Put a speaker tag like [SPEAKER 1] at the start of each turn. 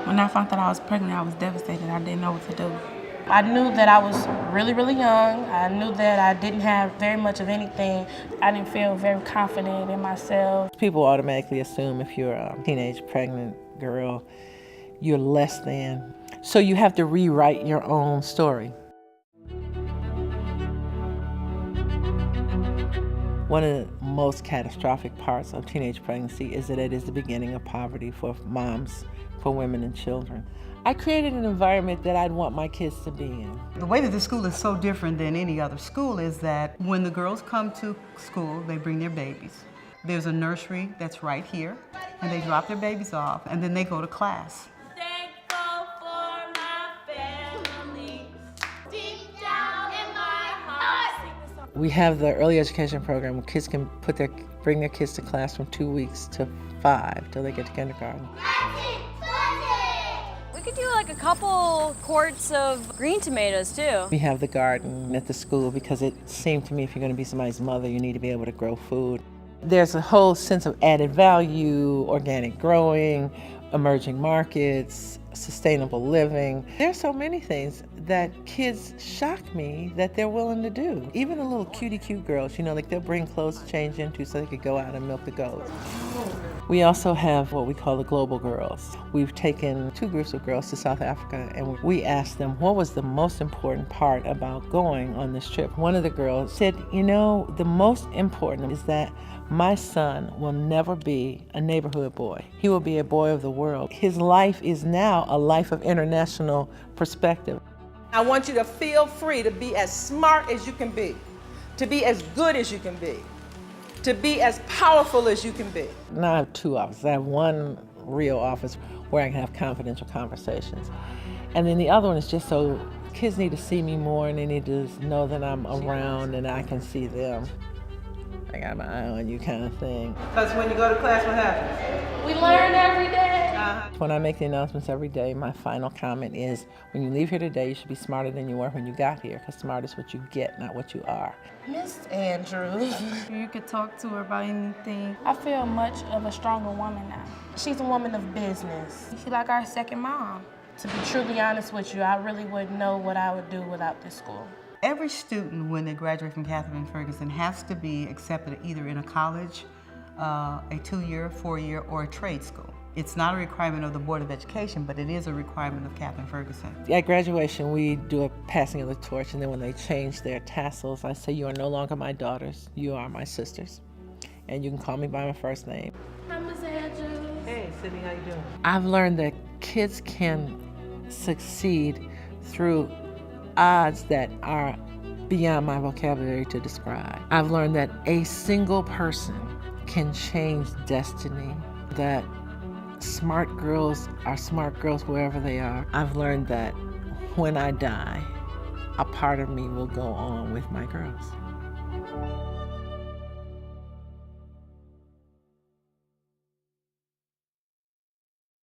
[SPEAKER 1] When I found out I was pregnant, I was devastated. I didn't know what to do. I knew that I was really, really young. I knew that I didn't have very much of anything. I didn't feel very confident in myself.
[SPEAKER 2] People automatically assume if you're a teenage pregnant girl, you're less than. So you have to rewrite your own story. One of the most catastrophic parts of teenage pregnancy is that it is the beginning of poverty for moms, for women and children. I created an environment that I'd want my kids to be in.
[SPEAKER 3] The way that the school is so different than any other school is that when the girls come to school, they bring their babies. There's a nursery that's right here, and they drop their babies off, and then they go to class.
[SPEAKER 4] Thankful for my family, deep down in my heart.
[SPEAKER 2] We have the early education program where kids can bring their kids to class from 2 weeks to 5 till they get to kindergarten.
[SPEAKER 5] We could do like a couple quarts of green tomatoes too.
[SPEAKER 2] We have the garden at the school because it seemed to me if you're going to be somebody's mother, you need to be able to grow food. There's a whole sense of added value, organic growing, emerging markets, sustainable living. There's so many things that kids shock me that they're willing to do. Even the little cutie cute girls, like they'll bring clothes to change into so they could go out and milk the goats. We also have what we call the Global Girls. We've taken 2 groups of girls to South Africa and we asked them what was the most important part about going on this trip. One of the girls said, the most important is that my son will never be a neighborhood boy. He will be a boy of the world. His life is now a life of international perspective.
[SPEAKER 6] I want you to feel free to be as smart as you can be, to be as good as you can be, to be as powerful as you can be.
[SPEAKER 2] Now I have 2 offices. I have one real office where I can have confidential conversations. And then the other one is just so kids need to see me more and they need to know that I'm around and I can see them. I got my eye on you kind of thing.
[SPEAKER 6] Because when you go to class, what happens?
[SPEAKER 4] We learn every day.
[SPEAKER 2] When I make the announcements every day, my final comment is, when you leave here today, you should be smarter than you were when you got here, because smart is what you get, not what you are.
[SPEAKER 1] Miss Andrews. You could talk to her about anything. I feel much of a stronger woman now. She's a woman of business. She's like our second mom. To be truly honest with you, I really wouldn't know what I would do without this school.
[SPEAKER 3] Every student, when they graduate from Catherine Ferguson, has to be accepted either in a college, a 2-year, 4-year, or a trade school. It's not a requirement of the Board of Education, but it is a requirement of Catherine Ferguson.
[SPEAKER 2] At graduation, we do a passing of the torch, and then when they change their tassels, I say, you are no longer my daughters, you are my sisters. And you can call me by my first name.
[SPEAKER 4] Hi, Miss Andrews.
[SPEAKER 6] Hey, Sydney, how you doing?
[SPEAKER 2] I've learned that kids can succeed through odds that are beyond my vocabulary to describe. I've learned that a single person can change destiny, that smart girls are smart girls wherever they are. I've learned that when I die, a part of me will go on with my girls.